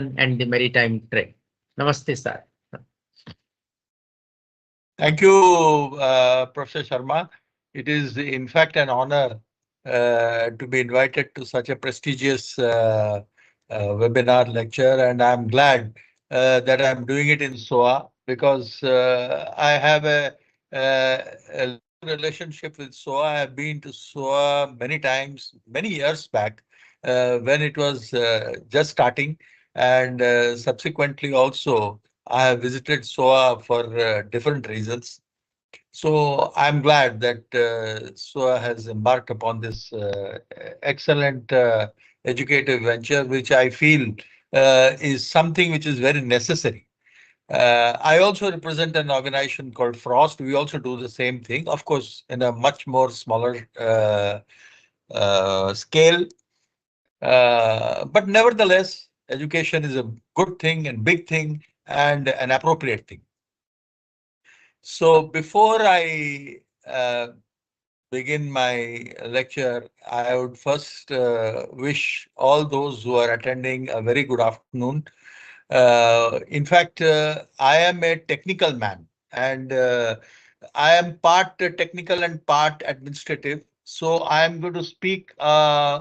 and the maritime trade. Namaste, sir. Thank you, Professor Sharma. It is, in fact, an honor to be invited to such a prestigious webinar lecture, and I'm glad that I'm doing it in SOA because I have a long relationship with SOA. I have been to SOA many times, many years back, when it was just starting, and subsequently also. I have visited SOA for different reasons. So I'm glad that SOA has embarked upon this excellent educative venture, which I feel is something which is very necessary. I also represent an organization called Frost. We also do the same thing, of course, in a much more smaller scale. But nevertheless, education is a good thing and big thing and an appropriate thing. So before I begin my lecture, I would first wish all those who are attending a very good afternoon. In fact, I am a technical man and I am part technical and part administrative. So I am going to speak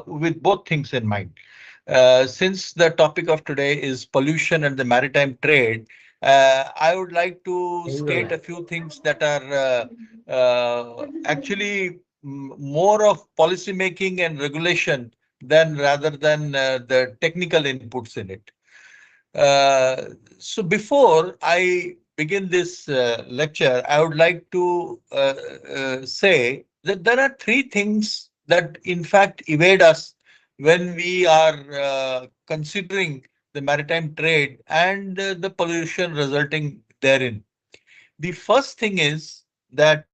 with both things in mind. Since the topic of today is pollution and the maritime trade, I would like to state a few things that are actually more of policy making and regulation than rather than the technical inputs in it. So before I begin this lecture, I would like to say that there are three things that in fact evade us when we are considering the maritime trade and the pollution resulting therein. The first thing is that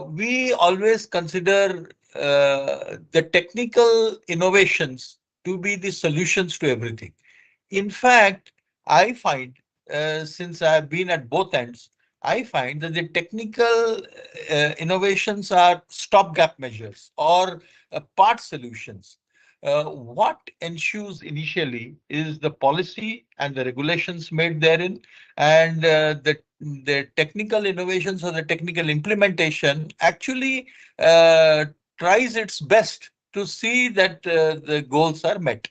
we always consider the technical innovations to be the solutions to everything. In fact, I find, since I've been at both ends, I find that the technical innovations are stopgap measures or part solutions. What ensues initially is the policy and the regulations made therein, and the technical innovations or the technical implementation actually uh, tries its best to see that the goals are met.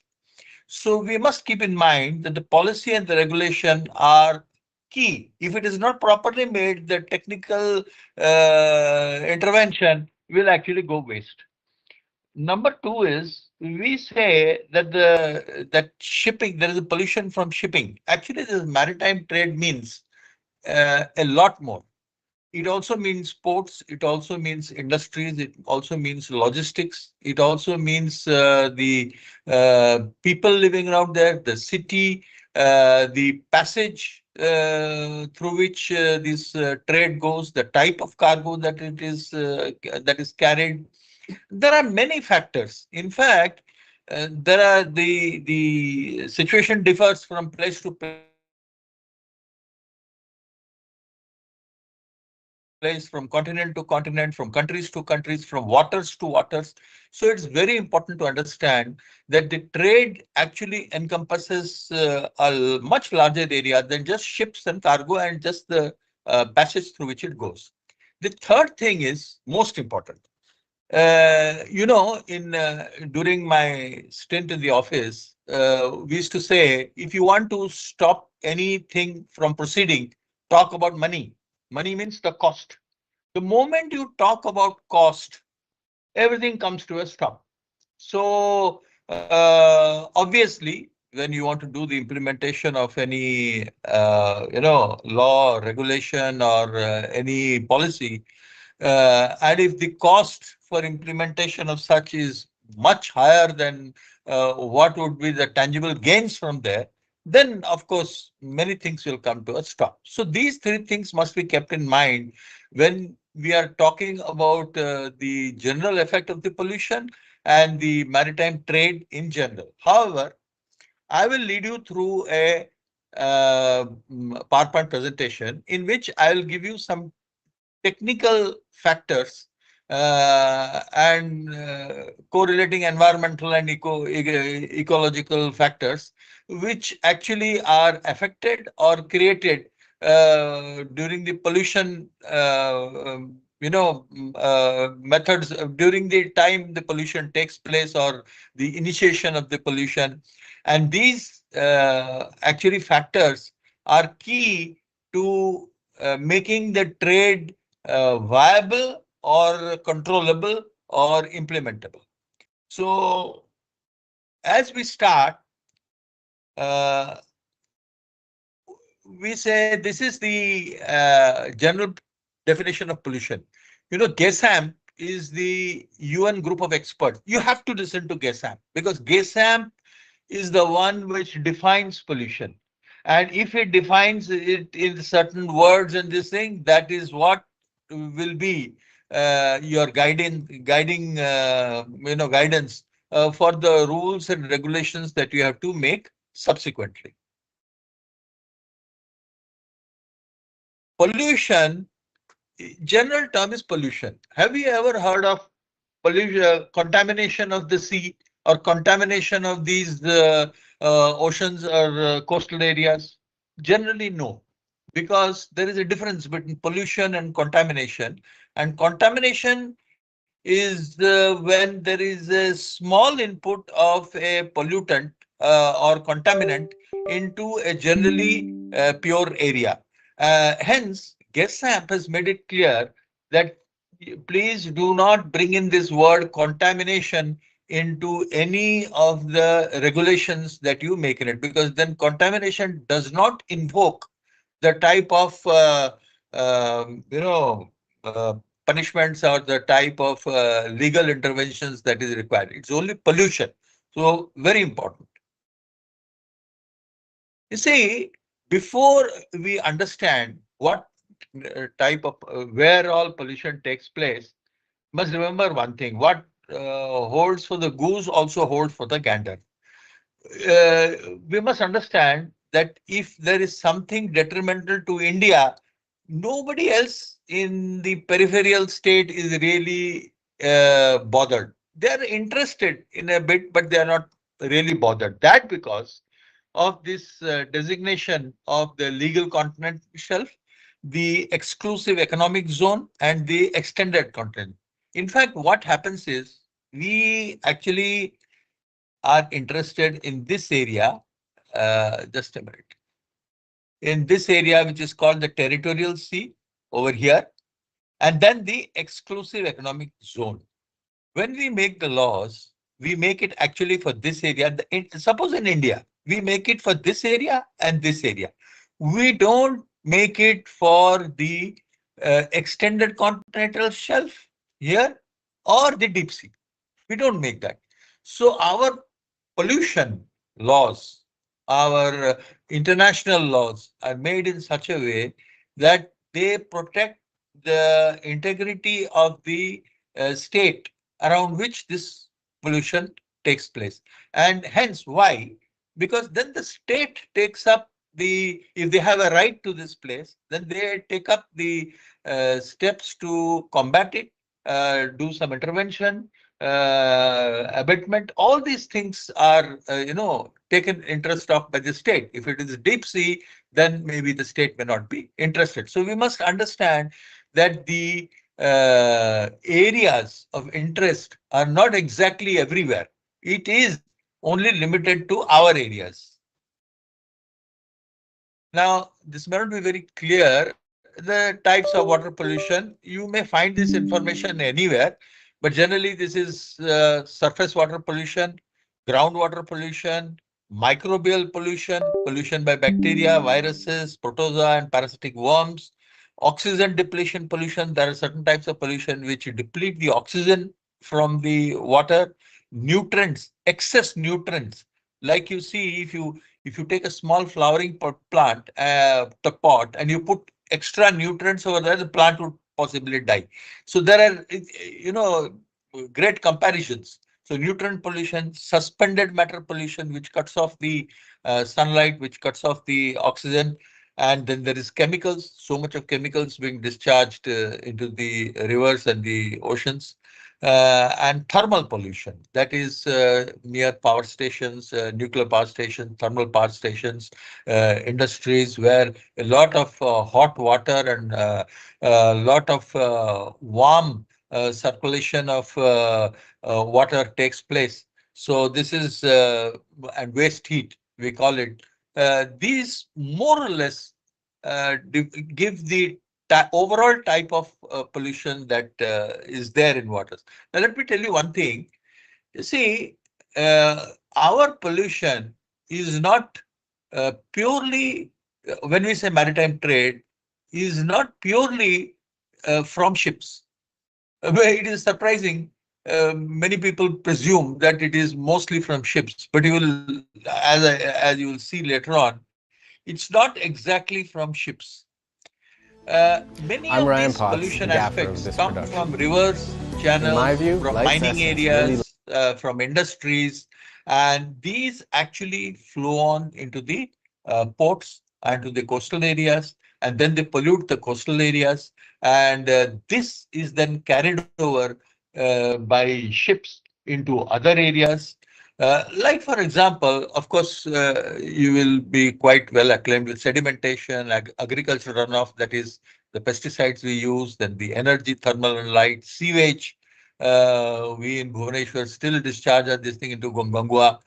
So we must keep in mind that the policy and the regulation are key. If it is not properly made, the technical intervention will actually go waste. Number two is we say that that shipping, there is a pollution from shipping. Actually, this maritime trade means a lot more. It also means ports, it also means industries, it also means logistics, it also means the people living around there, the city, the passage through which this trade goes, the type of cargo that is carried. There are many factors. In fact, there are the situation differs from place to place, from continent to continent, from countries to countries, from waters to waters. So it's very important to understand that the trade actually encompasses a much larger area than just ships and cargo and just the passage through which it goes. The third thing is most important. During my stint in the office, we used to say, if you want to stop anything from proceeding, talk about money. Money means the cost. The moment you talk about cost, everything comes to a stop. So obviously, when you want to do the implementation of any law, regulation, or any policy, and if the cost for implementation of such is much higher than what would be the tangible gains from there, then of course many things will come to a stop. So these three things must be kept in mind when we are talking about the general effect of the pollution and the maritime trade in general. However, I will lead you through a PowerPoint presentation in which I will give you some technical factors and correlating environmental and ecological factors, which actually are affected or created during the pollution, methods during the time the pollution takes place or the initiation of the pollution. And these actually factors are key to making the trade viable or controllable or implementable. So as we start, uh, we say this is the general definition of pollution. You know, GESAM is the UN group of experts. You have to listen to GESAM because GESAM is the one which defines pollution. And if it defines it in certain words and this thing, that is what will be your guidance for the rules and regulations that you have to make subsequently. Pollution, general term is pollution. Have you ever heard of pollution, contamination of the sea or contamination of these oceans or coastal areas? Generally, no, because there is a difference between pollution and contamination. And contamination is when there is a small input of a pollutant or contaminant into a generally pure area. Hence, GESAMP has made it clear that please do not bring in this word contamination into any of the regulations that you make in it, because then contamination does not invoke the type of uh, punishments or the type of legal interventions that is required. It's only pollution. So very important. You see, before we understand what type of where all pollution takes place, must remember one thing: what holds for the goose also holds for the gander. uh, we must understand that if there is something detrimental to India, nobody else in the peripheral state is really bothered. They are interested in a bit, but they are not really bothered. That because of this designation of the legal continental shelf, the exclusive economic zone, and the extended continent. In fact, what happens is we actually are interested in this area, just a minute, in this area, which is called the territorial sea over here, and then the exclusive economic zone. When we make the laws, we make it actually for this area. Suppose in India, we make it for this area and this area. We don't make it for the extended continental shelf here or the deep sea. We don't make that. So our pollution laws, our international laws are made in such a way that they protect the integrity of the state around which this pollution takes place. And hence, why? Because then the state takes up if they have a right to this place, then they take up the steps to combat it, do some intervention, abatement. All these things are, taken interest of by the state. If it is deep sea, then maybe the state may not be interested. So we must understand that the areas of interest are not exactly everywhere. It is only limited to our areas. Now, this may not be very clear. The types of water pollution, you may find this information anywhere, but generally this is surface water pollution, groundwater pollution, microbial pollution, pollution by bacteria, viruses, protozoa, and parasitic worms, oxygen depletion pollution. There are certain types of pollution which deplete the oxygen from the water, nutrients, excess nutrients. Like you see, if you take a small flowering plant, the pot, and you put extra nutrients over there, the plant would possibly die. So there are, great comparisons. So nutrient pollution, suspended matter pollution, which cuts off the sunlight, which cuts off the oxygen, And then there is chemicals, so much of chemicals being discharged into the rivers and the oceans. And thermal pollution, that is near power stations, nuclear power stations, thermal power stations, industries where a lot of hot water and a lot of warm circulation of water takes place. So this is and waste heat, we call it. These more or less give the overall type of pollution that is there in waters. Now, let me tell you one thing. You see, our pollution is not purely, when we say maritime trade, is not purely from ships. It is surprising. Many people presume that it is mostly from ships, but you will, as you will see later on, it's not exactly from ships. Many I'm of Ryan these Potts, the pollution gaffer of aspects this come production. from rivers, In my channels, view, from life's mining essence really areas, from industries, and these actually flow on into the ports and to the coastal areas, and then they pollute the coastal areas, and this is then carried over by ships into other areas. Like, for example, of course, you will be quite well acclaimed with sedimentation, agricultural runoff, that is the pesticides we use, then the energy, thermal and light, sewage. We in Bhubaneswar still discharge this thing into Gangua,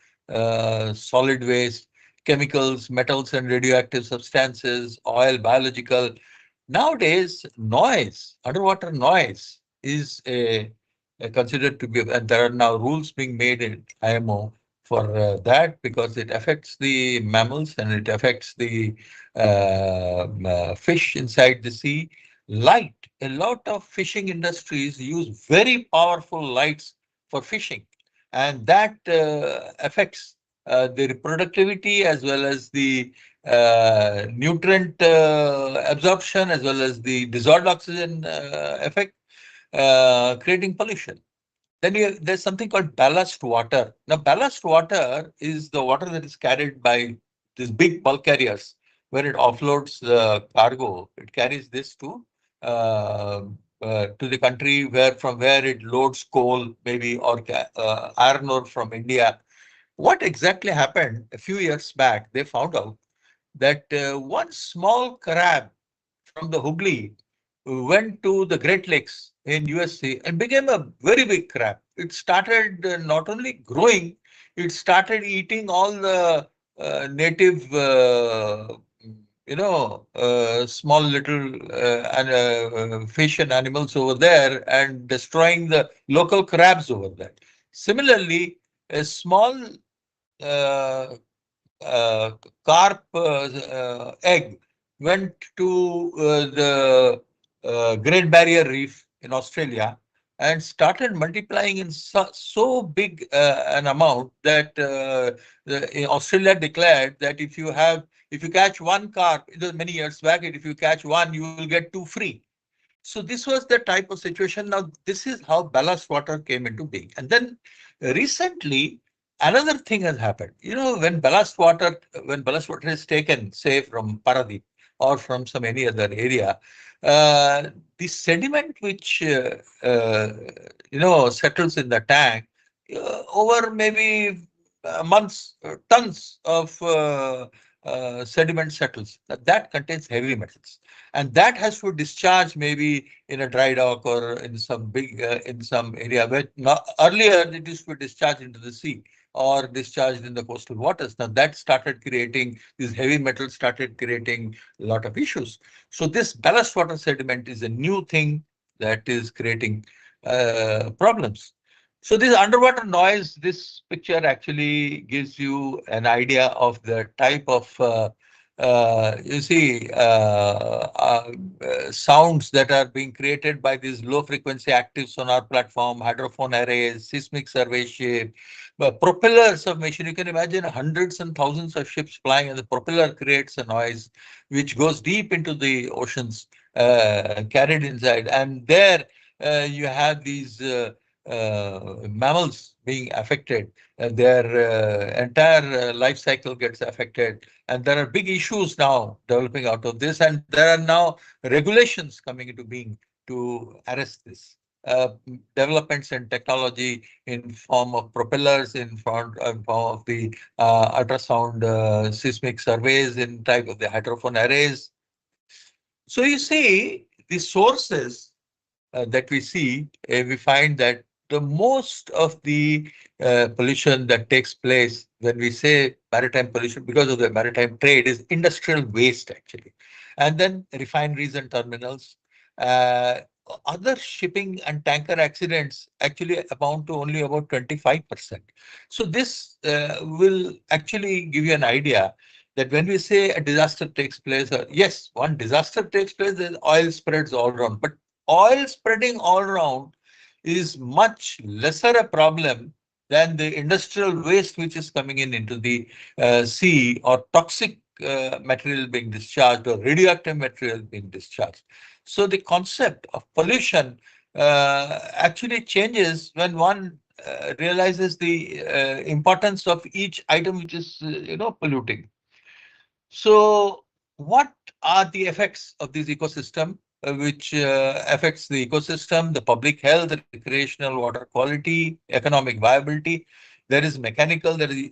solid waste, chemicals, metals and radioactive substances, oil, biological. Nowadays, noise, underwater noise is considered to be, and there are now rules being made in IMO for that because it affects the mammals and it affects the fish inside the sea. Light, a lot of fishing industries use very powerful lights for fishing, and that affects the reproductivity as well as the nutrient absorption as well as the dissolved oxygen effect, creating pollution. Then there's something called ballast water. Now, ballast water is the water that is carried by these big bulk carriers. When it offloads the cargo, it carries this to the country from where it loads coal, maybe, or iron ore from India. What exactly happened a few years back? They found out that one small crab from the Hooghly went to the Great Lakes in USC and became a very big crab. It started not only growing, it started eating all the native, small little fish and animals over there and destroying the local crabs over there. Similarly, a small uh, uh, carp egg went to the Great Barrier Reef in Australia and started multiplying in so big an amount that Australia declared that if you catch one carp, it was many years back, if you catch one, you will get two free. So this was the type of situation. Now, this is how ballast water came into being. And then recently, another thing has happened. You know, when ballast water is taken, say from Paradip or from some any other area, the sediment which settles in the tank over maybe months, tons of sediment settles. That contains heavy metals, and that has to discharge maybe in a dry dock or in some big in some area where earlier it used to be discharged into the sea or discharged in the coastal waters. Now that started creating these heavy metals, started creating a lot of issues. So this ballast water sediment is a new thing that is creating problems. So this underwater noise, this picture actually gives you an idea of the type of sounds that are being created by these low frequency active sonar platform, hydrophone arrays, seismic survey ship, propellers of machine. You can imagine hundreds and thousands of ships flying, and the propeller creates a noise which goes deep into the oceans, carried inside. And there you have these mammals being affected. Their entire life cycle gets affected. And there are big issues now developing out of this. And there are now regulations coming into being to arrest this. Developments in technology in form of propellers, in form of the ultrasound seismic surveys, in type of the hydrophone arrays. So you see the sources that we see, we find that the most of the pollution that takes place when we say maritime pollution because of the maritime trade is industrial waste actually. And then refineries and terminals. Uh, Other shipping and tanker accidents actually amount to only about 25%. So this will actually give you an idea that when we say a disaster takes place, yes, one disaster takes place, then oil spreads all around. But oil spreading all around is much lesser a problem than the industrial waste which is coming in into the sea, or toxic material being discharged, or radioactive material being discharged. So the concept of pollution actually changes when one realizes the importance of each item which is polluting. So what are the effects of this ecosystem, which affects the ecosystem, the public health, recreational water quality, economic viability? There is mechanical, there is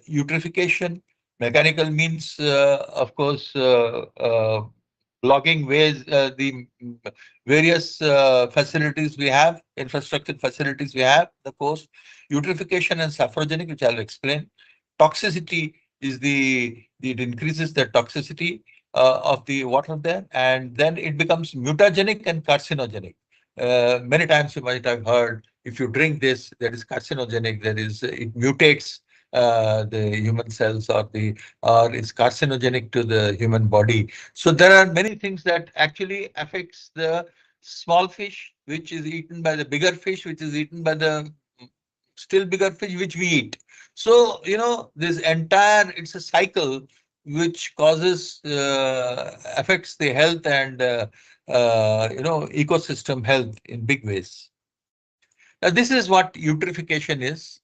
eutrophication. Mechanical means, of course, blocking ways, the various facilities we have, infrastructure facilities we have, the coast. Eutrophication and sapropogenic, which I'll explain. Toxicity is it increases the toxicity of the water there, and then it becomes mutagenic and carcinogenic. Many times you might have heard, if you drink this, that is carcinogenic, that is, it mutates the human cells, or is carcinogenic to the human body. So there are many things that actually affects the small fish, which is eaten by the bigger fish, which is eaten by the still bigger fish which we eat. So, this entire, it's a cycle which causes, affects the health and, ecosystem health in big ways. Now, this is what eutrophication is.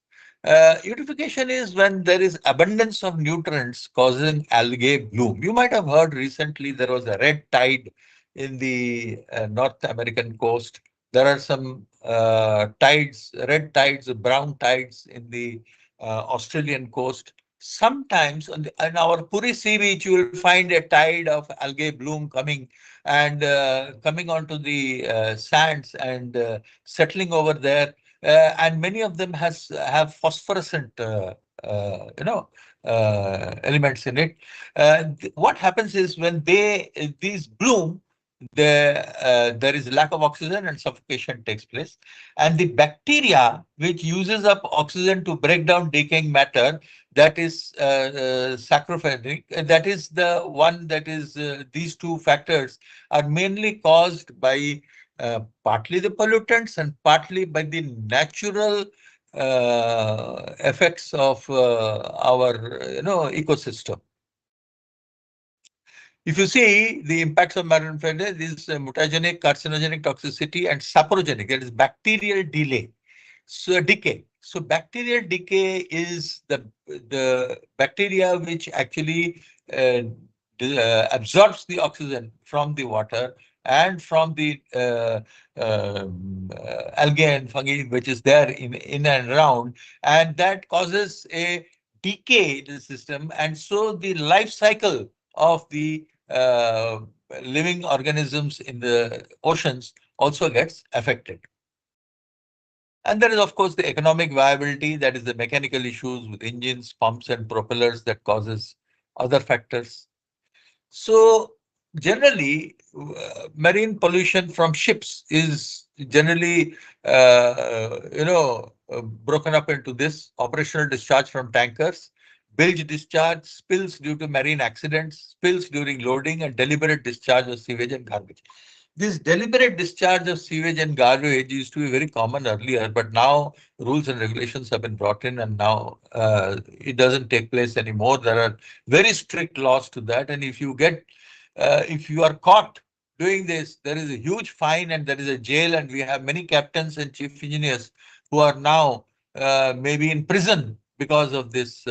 Eutrophication is when there is abundance of nutrients causing algae bloom. You might have heard recently there was a red tide in the North American coast. There are some tides, red tides, brown tides in the Australian coast. Sometimes on our Puri Sea Beach, you will find a tide of algae bloom coming and coming onto the sands and settling over there, and many of them have phosphorescent elements in it. What happens is when these bloom, there is lack of oxygen and suffocation takes place, and the bacteria which uses up oxygen to break down decaying matter, that is saccharomyces, that is the one that is, these two factors are mainly caused by partly the pollutants and partly by the natural effects of our ecosystem. If you see the impacts of marine failure, this mutagenic, carcinogenic toxicity, and saprogenic, that is bacterial decay. So bacterial decay is the bacteria which actually absorbs the oxygen from the water and from the algae and fungi which is there in and around, and that causes a decay in the system, and so the life cycle of the living organisms in the oceans also gets affected. And there is, of course, the economic viability, that is the mechanical issues with engines, pumps, and propellers that causes other factors. So generally, marine pollution from ships is generally, broken up into this: operational discharge from tankers, bilge discharge, spills due to marine accidents, spills during loading, and deliberate discharge of sewage and garbage. This deliberate discharge of sewage and garbage used to be very common earlier, but now rules and regulations have been brought in, and now it doesn't take place anymore. There are very strict laws to that, and if you are caught doing this, there is a huge fine and there is a jail, and we have many captains and chief engineers who are now maybe in prison because of this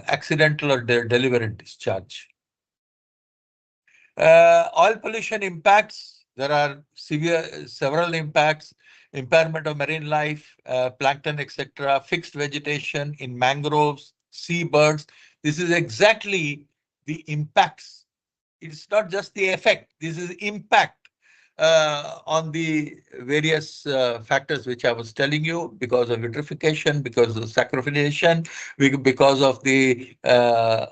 accidental or deliberate discharge. Oil pollution impacts, there are several impacts: impairment of marine life, plankton, etc., fixed vegetation in mangroves, seabirds. This is exactly the impacts. It's not just the effect, this is impact on the various factors which I was telling you, because of eutrophication, because of saccharifation, because of the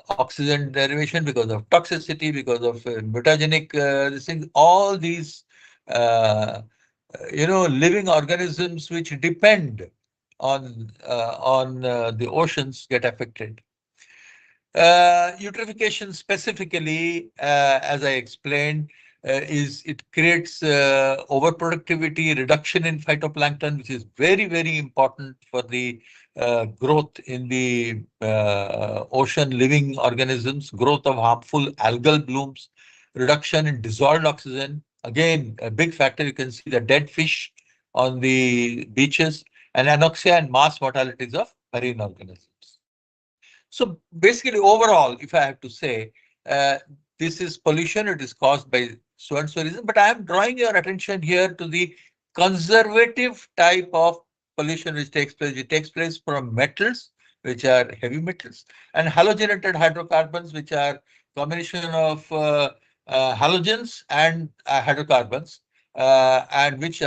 oxygen derivation, because of toxicity, because of mutagenic this thing, all these living organisms which depend on the oceans get affected. Eutrophication specifically, as I explained, is it creates overproductivity, reduction in phytoplankton, which is very, very important for the growth in the ocean living organisms, growth of harmful algal blooms, reduction in dissolved oxygen. Again, a big factor. You can see the dead fish on the beaches, and anoxia and mass mortalities of marine organisms. So basically, overall, if I have to say, uh, this is pollution, it is caused by so and so reason, but I am drawing your attention here to the conservative type of pollution which takes place. It takes place from metals, which are heavy metals, and halogenated hydrocarbons, which are combination of halogens and hydrocarbons, and which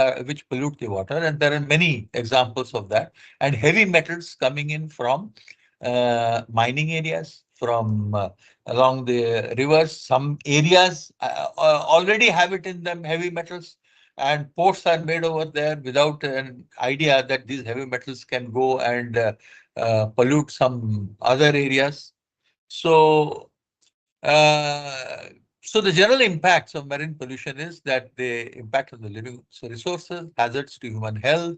pollute the water. And there are many examples of that. And heavy metals coming in from mining areas, from along the rivers. Some areas already have it in them, heavy metals, and ports are made over there without an idea that these heavy metals can go and pollute some other areas. So, uh, so the general impacts of marine pollution is that they impact on the living resources, hazards to human health,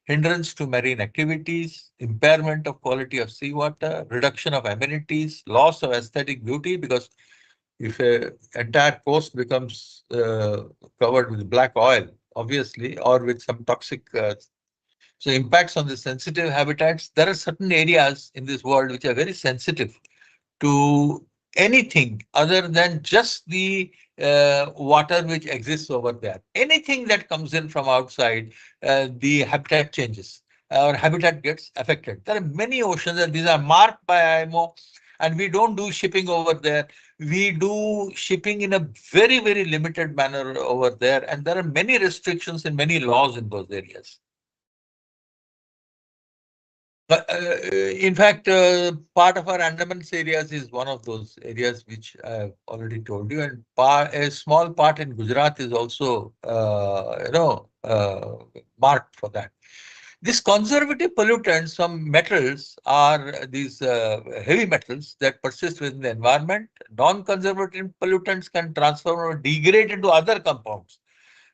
hindrance to marine activities, impairment of quality of seawater, reduction of amenities, loss of aesthetic beauty, because if a entire coast becomes covered with black oil, obviously, or with some toxic, so impacts on the sensitive habitats. There are certain areas in this world which are very sensitive to anything other than just the water which exists over there. Anything that comes in from outside, the habitat changes. Our habitat gets affected. There are many oceans, and these are marked by IMO, and we don't do shipping over there. We do shipping in a very, very limited manner over there, and there are many restrictions and many laws in those areas. In fact, part of our Andamans areas is one of those areas which I've already told you, and a small part in Gujarat is also, marked for that. These conservative pollutants, some metals are these heavy metals that persist within the environment. Non-conservative pollutants can transform or degrade into other compounds,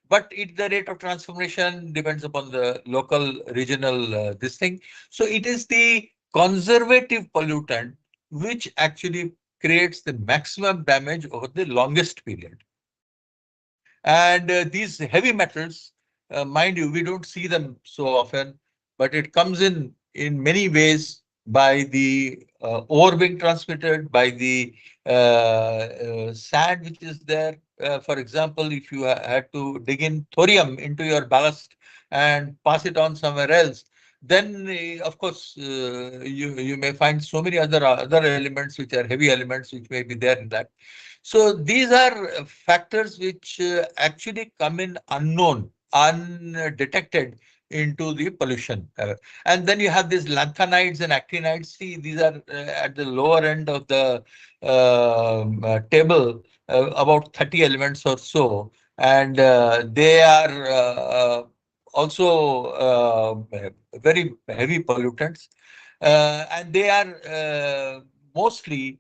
but the rate of transformation depends upon the local regional this thing. So it is the conservative pollutant which actually creates the maximum damage over the longest period. And these heavy metals, mind you, we don't see them so often, but it comes in many ways by the ore being transmitted, by the sand which is there. For example, if you had to dig in thorium into your ballast and pass it on somewhere else, then of course you may find so many other elements which are heavy elements which may be there in that. So these are factors which actually come in unknown, undetected into the pollution. And then you have these lanthanides and actinides. See, these are at the lower end of the table, about 30 elements or so. And they are also very heavy pollutants. And they are mostly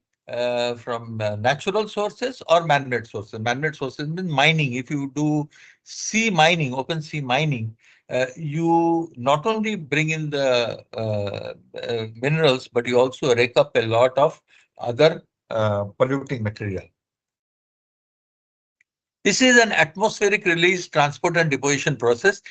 from natural sources or man-made sources. Man-made sources mean mining. If you do sea mining, open sea mining, you not only bring in the minerals, but you also rake up a lot of other polluting material. This is an atmospheric release, transport, and deposition process.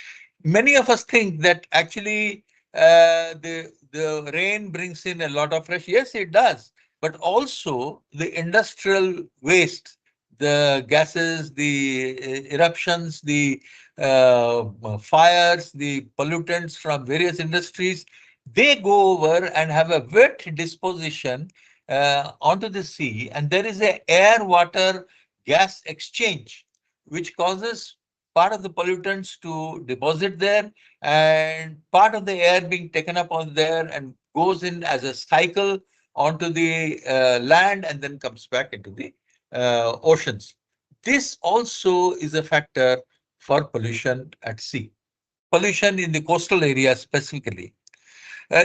Many of us think that actually the rain brings in a lot of fresh. Yes, it does, but also the industrial waste, the gases, the eruptions, the fires, the pollutants from various industries, they go over and have a wet disposition onto the sea, and there is a air water gas exchange which causes part of the pollutants to deposit there and part of the air being taken up on there and goes in as a cycle onto the land and then comes back into the oceans. This also is a factor for pollution at sea. Pollution in the coastal area specifically.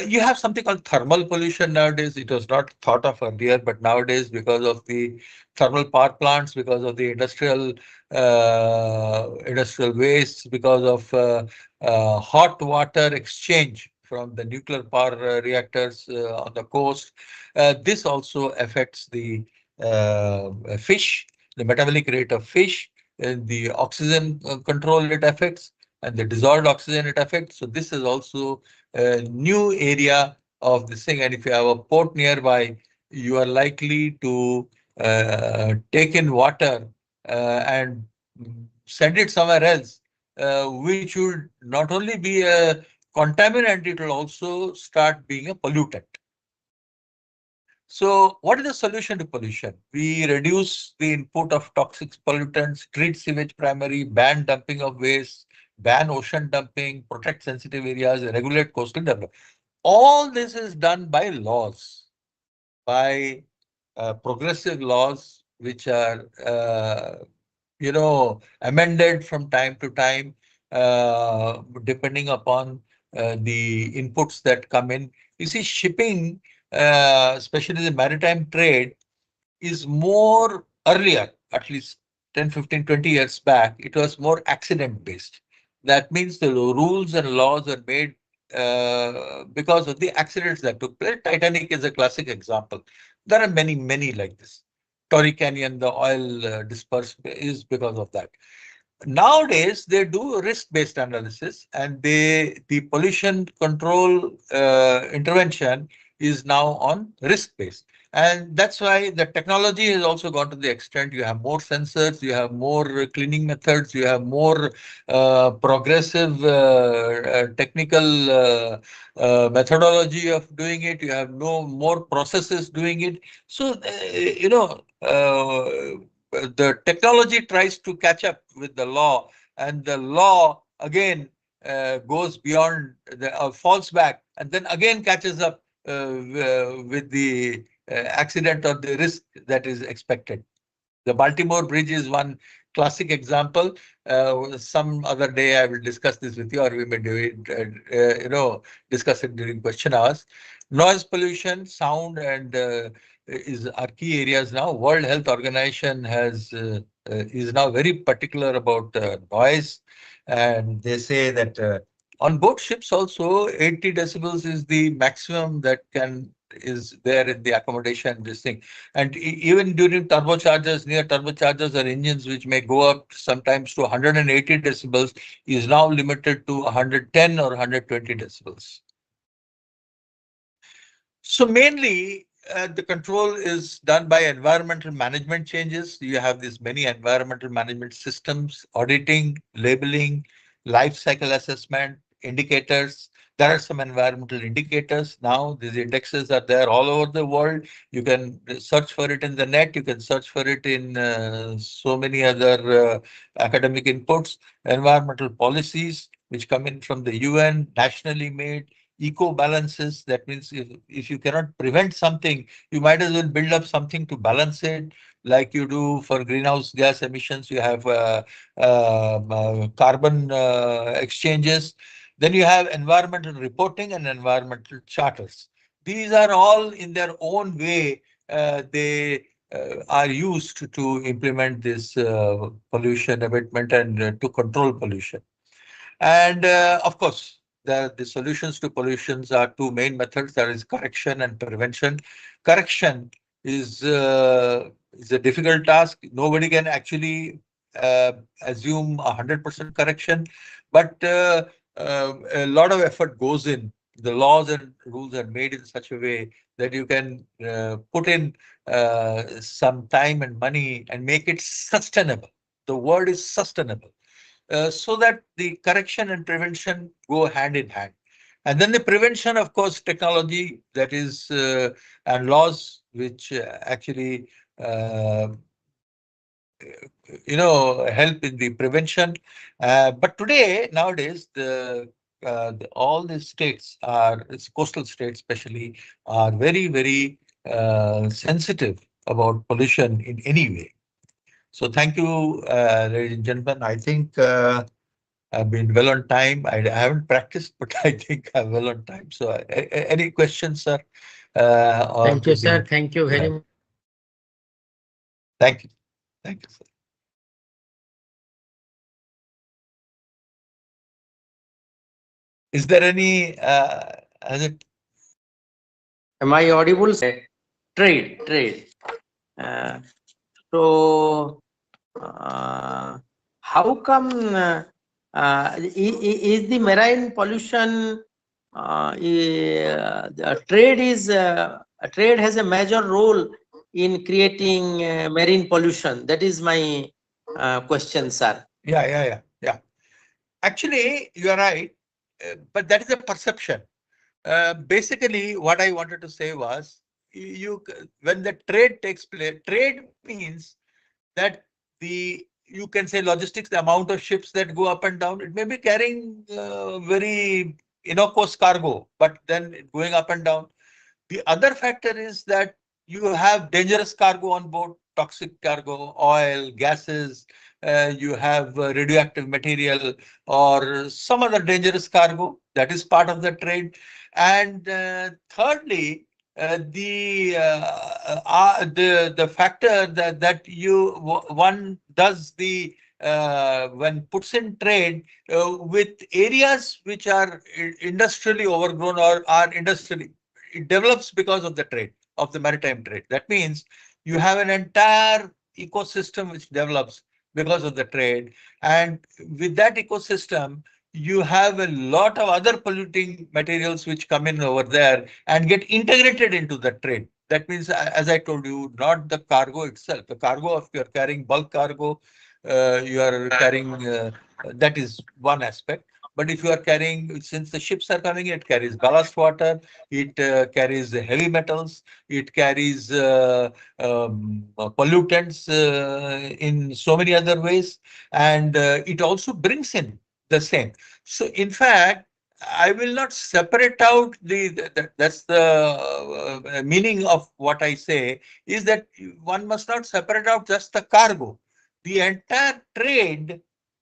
You have something called thermal pollution nowadays. It was not thought of earlier, but nowadays, because of the thermal power plants, because of the industrial waste, because of hot water exchange from the nuclear power reactors on the coast, this also affects the fish, the metabolic rate of fish, and the oxygen control it affects, and the dissolved oxygen it affects. So this is also a new area of this thing. And if you have a port nearby, you are likely to take in water and send it somewhere else, which would not only be a contaminant, it will also start being a pollutant. So what is the solution to pollution? We reduce the input of toxic pollutants, treat sewage primary, ban dumping of waste, ban ocean dumping, protect sensitive areas, regulate coastal development. All this is done by laws, by progressive laws, which are amended from time to time, depending upon the inputs that come in. You see, shipping, especially the maritime trade, is more earlier, at least 10, 15, 20 years back, it was more accident based. That means the rules and laws are made because of the accidents that took place. Titanic is a classic example. There are many, many like this. Torrey Canyon, the oil dispersed is because of that. Nowadays, they do risk-based analysis, and the pollution control intervention is now on risk-based. And that's why the technology has also gone to the extent you have more sensors, you have more cleaning methods, you have more progressive technical methodology of doing it, you have no more processes doing it. So, the technology tries to catch up with the law, and the law again goes beyond falls back, and then again catches up with the accident or the risk that is expected. The Baltimore Bridge is one classic example. Some other day I will discuss this with you, or we may do it, discuss it during question hours. Noise pollution, sound, and is our key areas now. World Health Organization is now very particular about noise, and they say that on boat ships also 80 decibels is the maximum that is there in the accommodation. This thing, and even during turbochargers, near turbochargers or engines which may go up sometimes to 180 decibels, is now limited to 110 or 120 decibels. So mainly, the control is done by environmental management changes. You have these many environmental management systems, auditing, labeling, life cycle assessment, indicators. There are some environmental indicators now. These indexes are there all over the world. You can search for it in the net. You can search for it in so many other academic inputs. Environmental policies, which come in from the UN, nationally made eco balances. That means if you cannot prevent something, you might as well build up something to balance it, like you do for greenhouse gas emissions. You have carbon exchanges. Then you have environmental reporting and environmental charters. These are all in their own way. They are used to implement this pollution abatement and to control pollution. And of course, the solutions to pollutions are two main methods. That is correction and prevention. Correction is a difficult task. Nobody can actually assume 100% correction, but a lot of effort goes in. The laws and rules are made in such a way that you can put in some time and money and make it sustainable. The word is sustainable, so that the correction and prevention go hand in hand. And then the prevention, of course, technology that is and laws which actually uh, help in the prevention. But today, nowadays, all the states are, it's coastal states especially, are very, very sensitive about pollution in any way. So thank you, ladies and gentlemen. I think I've been well on time. I haven't practiced, but I think I'm well on time. So any questions, sir? Or Thank you, sir. maybe, Thank you yeah, very much. thank you. Thank you, sir. Is there any, has it? Am I audible? Trade. Uh, so, how come is the marine pollution? The trade has a major role in creating marine pollution. That is my question, sir. Yeah. Actually, you are right, but that is a perception. Basically, what I wanted to say was, when the trade takes place, trade means that you can say logistics, the amount of ships that go up and down, it may be carrying very innocuous cargo, but then going up and down. The other factor is that you have dangerous cargo on board, toxic cargo, oil, gases, you have radioactive material or some other dangerous cargo that is part of the trade. And thirdly, the factor that one does the when puts in trade with areas which are industrially overgrown or are industrially, it develops because of the trade, of the maritime trade. That means you have an entire ecosystem which develops because of the trade. And with that ecosystem, you have a lot of other polluting materials which come in over there and get integrated into the trade. That means, as I told you, not the cargo itself. The cargo, if you're carrying bulk cargo, you are carrying, that is one aspect. But if you are carrying, since the ships are coming, it carries ballast water, it carries heavy metals, it carries pollutants in so many other ways, and it also brings in the same. So, in fact, I will not separate out that's the meaning of what I say, is that one must not separate out just the cargo. The entire trade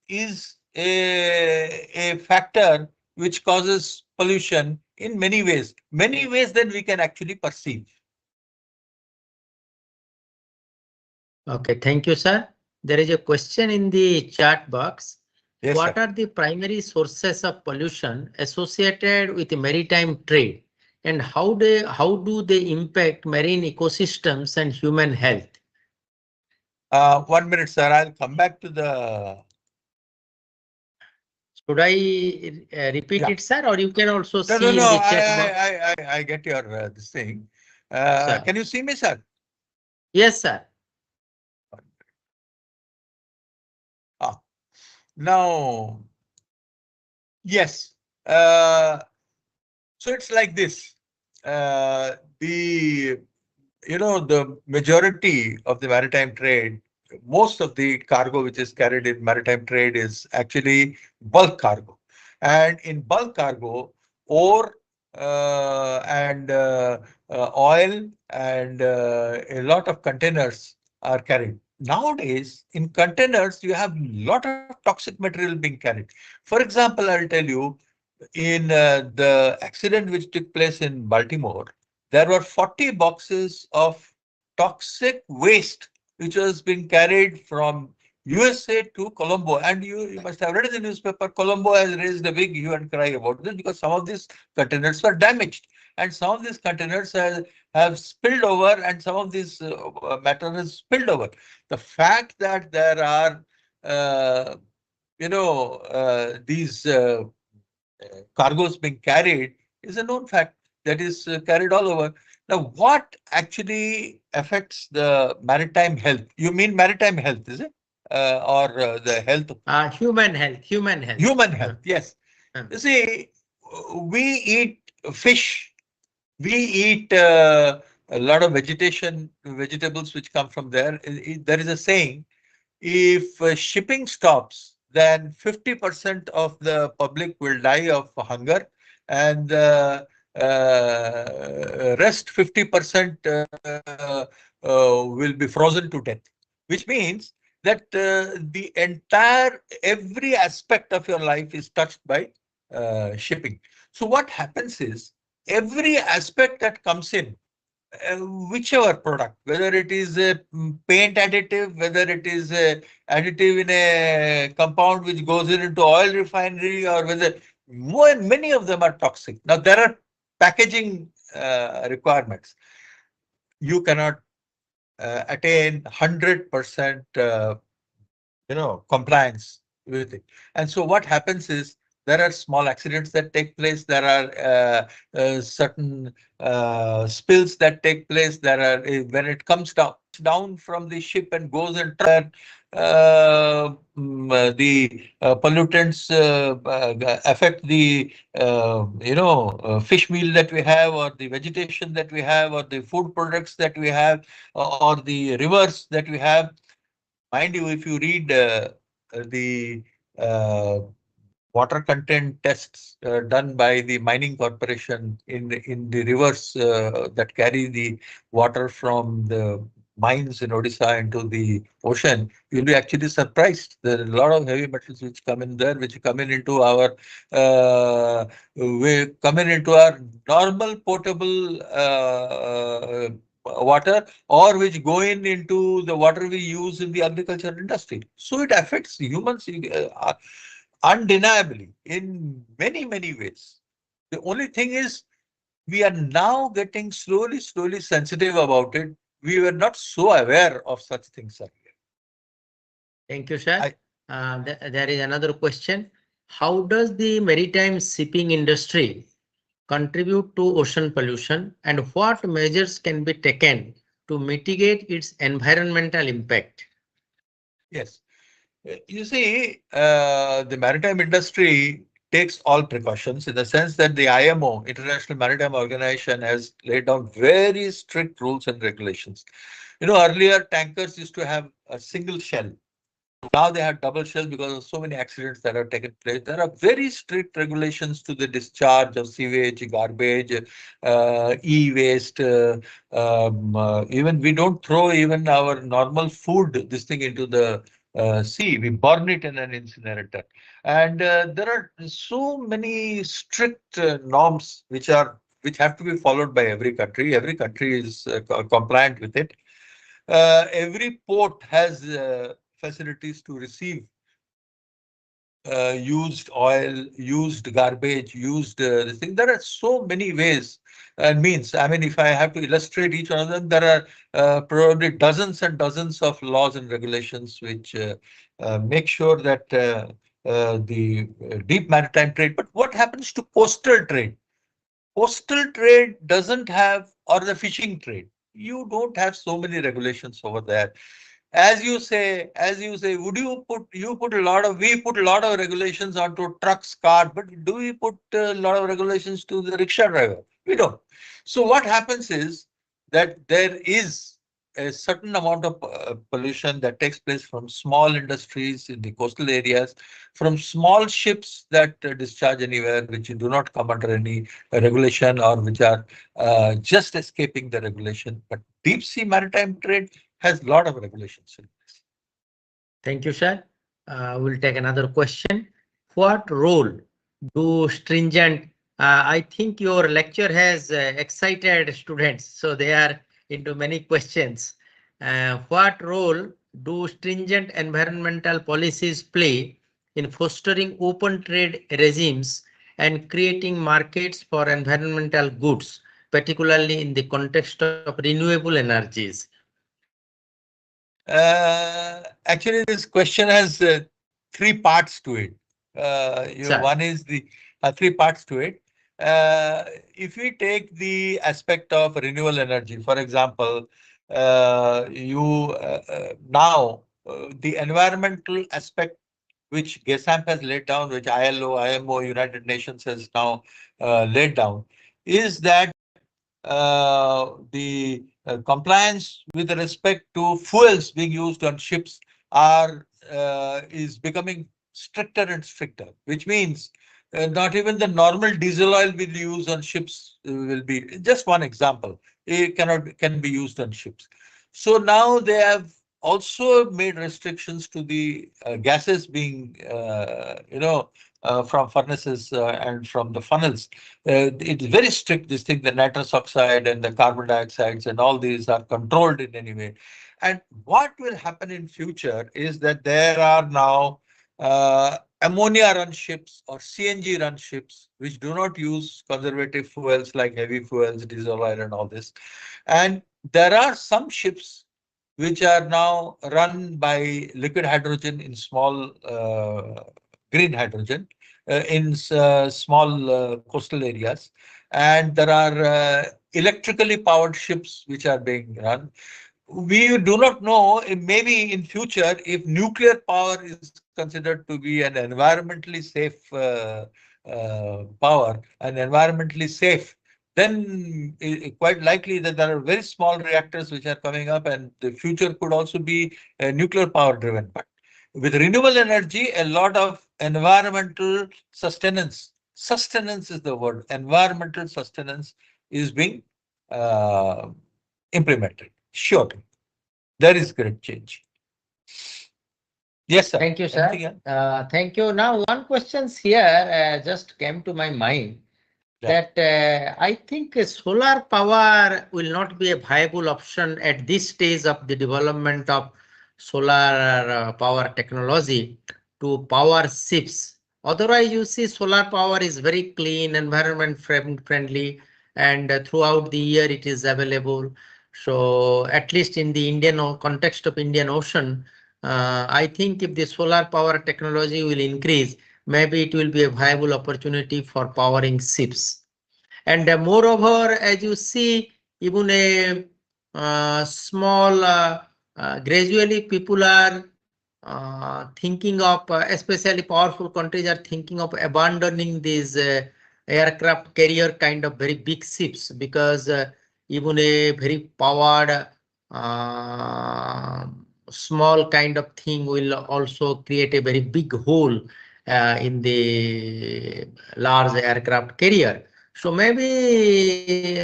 is a factor which causes pollution in many ways that we can actually perceive. Okay, thank you, sir. There is a question in the chat box. Yes, What sir. are the primary sources of pollution associated with maritime trade, and how do they impact marine ecosystems and human health? 1 minute, sir. I'll come back to the. Should I repeat Yeah. it, sir, or you can also No. see in the chat box? I get your this thing. Sir. Can you see me, sir? Yes, sir. Ah, now, yes. Uh, so it's like this. The the majority of the maritime trade, most of the cargo which is carried in maritime trade is actually bulk cargo. And in bulk cargo, ore and oil and a lot of containers are carried. Nowadays, in containers, you have a lot of toxic material being carried. For example, I'll tell you, in the accident which took place in Baltimore, there were 40 boxes of toxic waste which was being carried from USA to Colombo. And you must have read in the newspaper, Colombo has raised a big hue and cry about this because some of these containers were damaged. And some of these containers have spilled over, and some of these matter has spilled over. The fact that there are, these cargoes being carried is a known fact that is carried all over. Now, what actually affects the maritime health? You mean maritime health, is it? Or the health of Human health, human health. human health? Yes. Uh, You see, we eat fish, we eat a lot of vegetables which come from there. There is a saying, if shipping stops, then 50% of the public will die of hunger, and rest 50% will be frozen to death, which means that the entire every aspect of your life is touched by shipping. So what happens is every aspect that comes in, uh, whichever product, whether it is a paint additive, whether it is a additive in a compound which goes into oil refinery, or whether many of them are toxic. Now there are packaging requirements. You cannot attain 100% compliance with it. And so what happens is there are small accidents that take place, there are certain spills that take place, there are when it comes down from the ship and goes and the pollutants affect the fish meal that we have, or the vegetation that we have, or the food products that we have, or the rivers that we have. Mind you, if you read the uh, water content tests done by the mining corporation in the rivers that carry the water from the mines in Odisha into the ocean, you'll be actually surprised. There are a lot of heavy metals which come in there, which come in into our we come in into our normal potable water, or which go into the water we use in the agriculture industry. So it affects humans undeniably in many, many ways. The only thing is we are now getting slowly sensitive about it. We were not so aware of such things earlier. Thank you, sir. I, There is another question. How does the maritime shipping industry contribute to ocean pollution, and what measures can be taken to mitigate its environmental impact? yes. You see, the maritime industry takes all precautions in the sense that the IMO, International Maritime Organization, has laid down very strict rules and regulations. Earlier tankers used to have a single shell. Now they have double shell because of so many accidents that have taken place. There are very strict regulations to the discharge of sewage, garbage, e-waste. Even we don't throw even our normal food, this thing, into the sea. We burn it in an incinerator. And there are so many strict norms which have to be followed by every country. Every country is compliant with it. Every port has facilities to receive used oil, used garbage, used this thing. There are so many ways and means. I mean, if I have to illustrate each one of them, there are probably dozens and dozens of laws and regulations which make sure that the deep maritime trade. But what happens to coastal trade? Coastal trade doesn't have, or the fishing trade. You don't have so many regulations over there. As you say, would you put a lot of we put a lot of regulations onto trucks, cars, but do we put a lot of regulations to the rickshaw driver? We don't. So what happens is that there is a certain amount of pollution that takes place from small industries in the coastal areas, from small ships that discharge anywhere, which do not come under any regulation, or which are just escaping the regulation. But deep sea maritime trade has a lot of regulations in this. Thank you, sir. We'll take another question. What role do stringent, I think your lecture has excited students, so they are into many questions. What role do stringent environmental policies play in fostering open trade regimes and creating markets for environmental goods, particularly in the context of renewable energies? Actually, this question has three parts to it. Sir. One is the three parts to it. If we take the aspect of renewable energy, for example, now the environmental aspect which GESAMP has laid down, which ILO, IMO, United Nations has now laid down, is that the compliance with respect to fuels being used on ships is becoming stricter and stricter, which means not even the normal diesel oil we use on ships will be just one example. It can be used on ships. So now they have also made restrictions to the gases being from furnaces and from the funnels. It's very strict, this thing, the nitrous oxide and the carbon dioxides and all these are controlled in any way. And what will happen in future is that there are now ammonia run ships or CNG run ships which do not use conservative fuels like heavy fuels, diesel oil and all this. And there are some ships which are now run by liquid hydrogen in small green hydrogen in small coastal areas. And there are electrically powered ships which are being run. We do not know, maybe in future, if nuclear power is considered to be an environmentally safe power and environmentally safe, then quite likely that there are very small reactors which are coming up, and the future could also be nuclear power driven. But with renewable energy, a lot of environmental sustenance is the word, environmental sustenance is being uh, implemented. Sure, there is great change. Yes, sir. Thank you, sir. Anything else? Thank you. Now, one questions here just came to my mind Yeah. that I think solar power will not be a viable option at this stage of the development of solar power technology to power ships. Otherwise, you see, solar power is very clean, environment friendly, and throughout the year it is available. So, at least in the context of Indian Ocean, I think if the solar power technology will increase, maybe it will be a viable opportunity for powering ships. And moreover, as you see, even a small, gradually people are thinking of, especially powerful countries are thinking of abandoning these aircraft carrier kind of very big ships, because even a very powered uh, small kind of thing will also create a very big hole in the large aircraft carrier. So maybe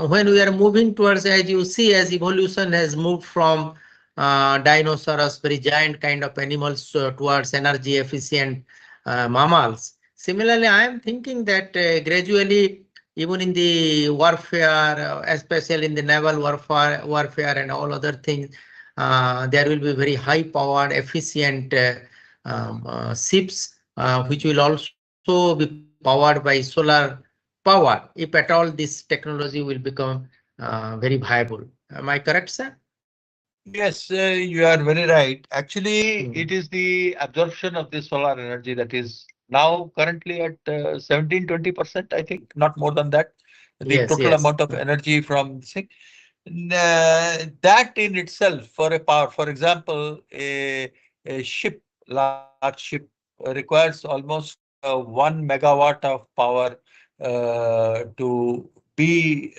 when we are moving towards, as you see, as evolution has moved from dinosaurs, very giant kind of animals, towards energy efficient mammals. Similarly, I am thinking that gradually, even in the warfare, especially in the naval warfare and all other things, there will be very high powered, efficient ships, which will also be powered by solar power, if at all this technology will become very viable. Am I correct, sir? Yes, you are very right. Actually, Hmm. it is the absorption of the solar energy that is now currently at 17-20%, I think, not more than that. The Yes, total yes. amount of energy from that in itself, for a power, for example, a ship, large ship, requires almost 1 megawatt of power to be,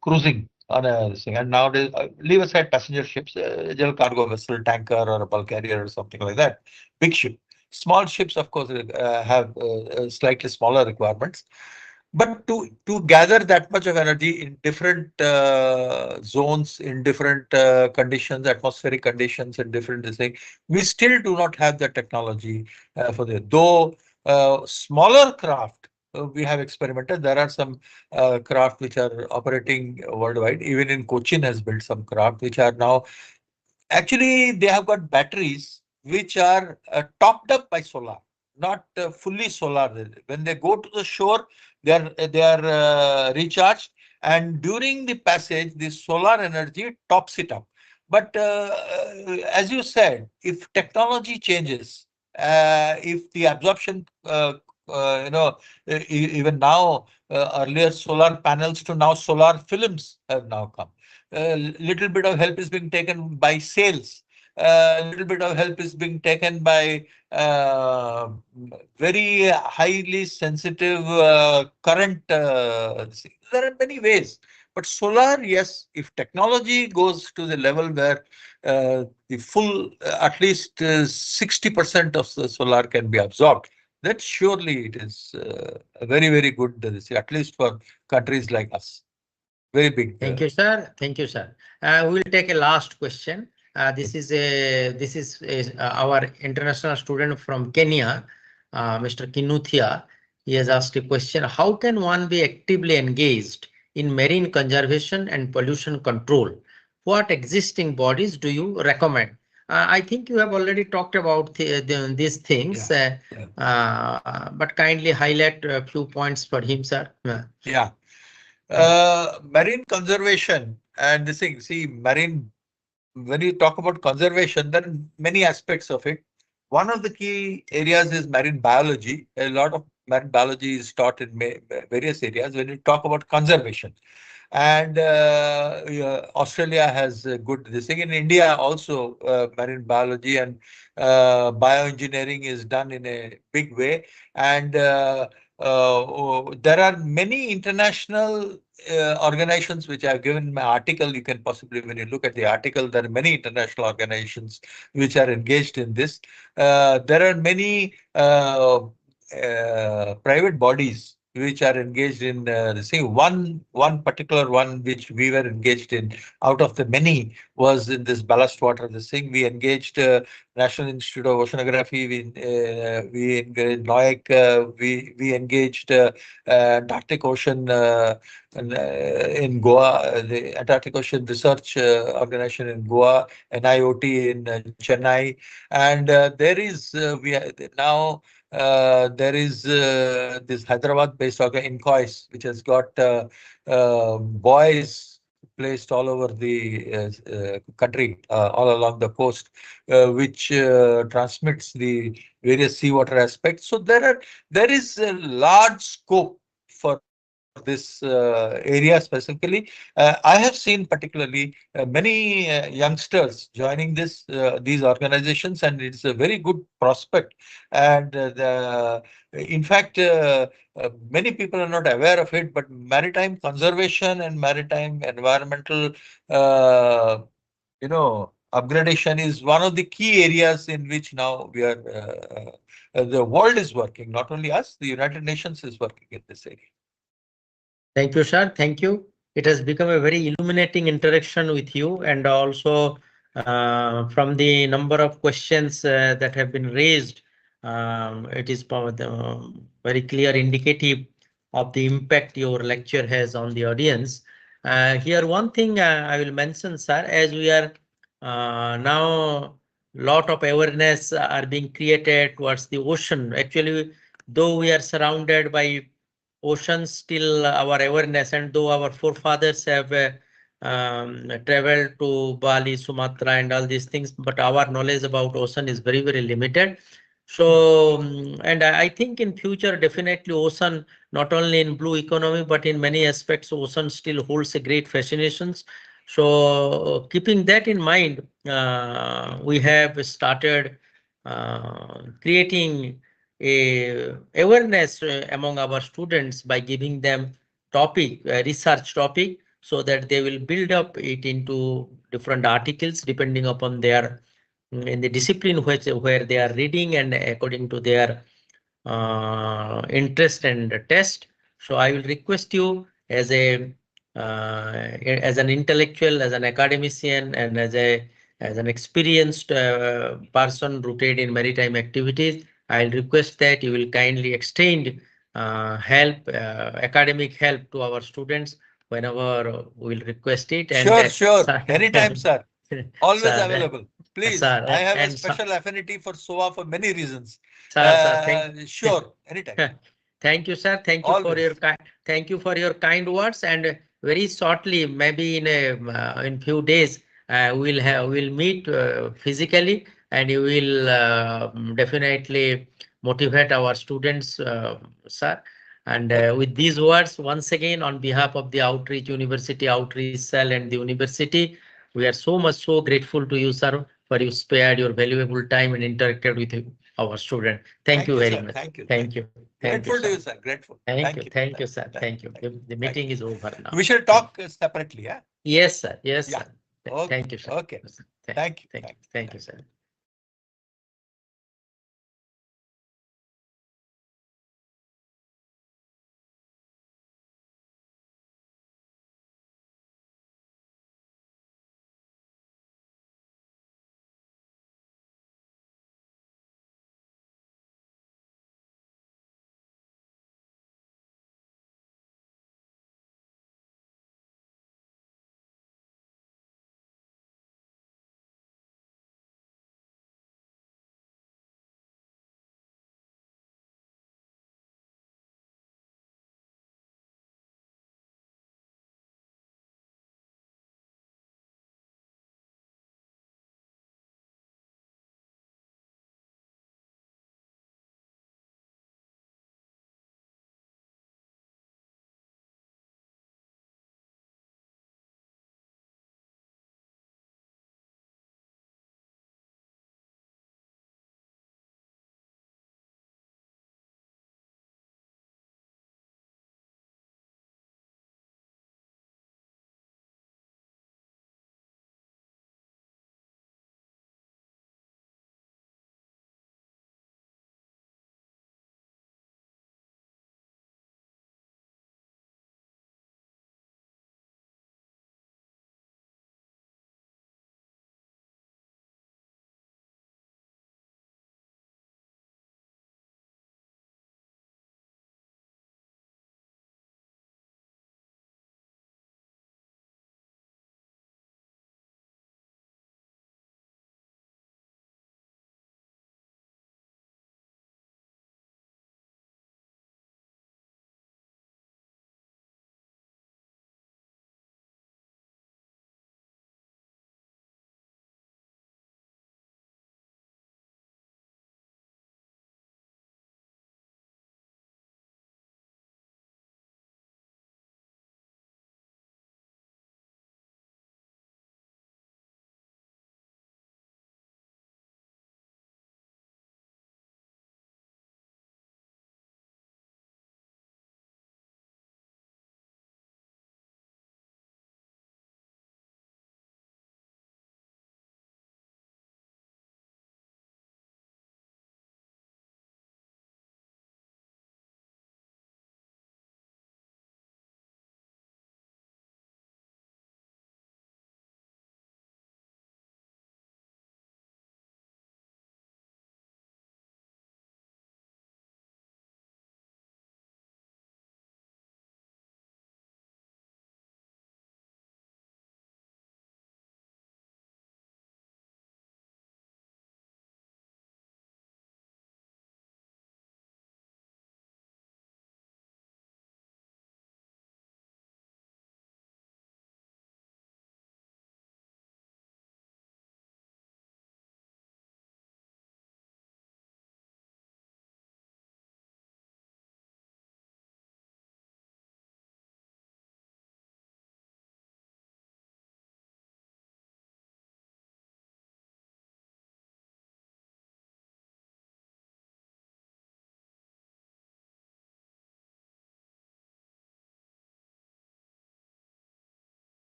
cruising on a thing. And nowadays, leave aside passenger ships, general cargo vessel, tanker, or a bulk carrier, or something like that. Big ship. Small ships, of course, have slightly smaller requirements. But to gather that much of energy in different zones, in different conditions, atmospheric conditions, and different things, we still do not have the technology for that. Though smaller craft, we have experimented. There are some craft which are operating worldwide. Even in Cochin has built some craft which are now actually they have got batteries which are topped up by solar, not fully solar. When they go to the shore, they are recharged, and during the passage, the solar energy tops it up. But as you said, if technology changes, if the absorption even now, earlier solar panels to now solar films have now come. Little bit of help is being taken by sales. Little bit of help is being taken by very highly sensitive current. There are many ways, but solar, yes, if technology goes to the level where the full, at least 60% of the solar can be absorbed, then surely it is a very, very good, at least for countries like us. Very big. Thank you, sir. Thank you, sir. We will take a last question. This is our international student from Kenya, Mr. Kinuthia. He has asked a question: how can one be actively engaged in marine conservation and pollution control? What existing bodies do you recommend? I think you have already talked about these things, but kindly highlight a few points for him, sir. Yeah. Marine conservation and this thing, see, marine, when you talk about conservation, there are many aspects of it. One of the key areas is marine biology. A lot of marine biology is taught in various areas when you talk about conservation. And yeah, Australia has a good this thing. In India also, marine biology and bioengineering is done in a big way. And there are many international organizations which I have given my article. You can possibly, when you look at the article, there are many international organizations which are engaged in this. There are many private bodies which are engaged in the same. One particular one which we were engaged in out of the many was in this ballast water. This thing we engaged National Institute of Oceanography. We engaged NOAC. We engaged Antarctic Ocean in Goa, the Antarctic Ocean Research Organization in Goa, NIOT in Chennai, and there is we now. There is this Hyderabad-based organ INCOIS, which has got buoys placed all over the country, all along the coast, which transmits the various seawater aspects. So there is a large scope for this area specifically. I have seen particularly many youngsters joining these organizations, and it's a very good prospect. And in fact, many people are not aware of it, but maritime conservation and maritime environmental, upgradation is one of the key areas in which now we are. The world is working, not only us. The United Nations is working in this area. Thank you, sir. Thank you. It has become a very illuminating interaction with you, and also from the number of questions that have been raised, it is very clear indicative of the impact your lecture has on the audience. Here, one thing I will mention, sir, as we are now lot of awareness are being created towards the ocean. Actually, though we are surrounded by oceans, still our awareness, and though our forefathers have traveled to Bali, Sumatra and all these things, but our knowledge about ocean is very, very limited. So, and I think in future, definitely ocean, not only in blue economy, but in many aspects, ocean still holds a great fascinations. So keeping that in mind, we have started creating a awareness among our students by giving them topic, research topic, so that they will build up it into different articles depending upon their in the discipline where they are reading and according to their interest and test. So I will request you as an intellectual, as an academician, and as an experienced person rooted in maritime activities, I'll request that you will kindly extend help, academic help to our students whenever we will request it. Sure, And sure. Anytime, sir. Always sir, available. Please. I sir, have a and sir, special affinity for SOA for many reasons. sir, Sure. Anytime. thank you, sir. Always. Thank you for your kind words. And very shortly, maybe in few days, we'll meet physically, and you will definitely motivate our students, sir. And with these words, once again, on behalf of the Outreach University, Outreach Cell and the university, we are so grateful to you, sir, for you spared your valuable time and interacted with our student. Thank you Thank you, very sir. much. Thank you. Thank you. Thank you, Grateful to sir. you, sir. Grateful. Thank you. Thank you. Thank you, sir. Thank you. The Thank meeting you. is over now. We shall talk separately. Yeah. Yes, sir. Yes, Yeah. sir. Okay. Thank you, sir. Okay. Thank you. Thank you. Thank you, sir.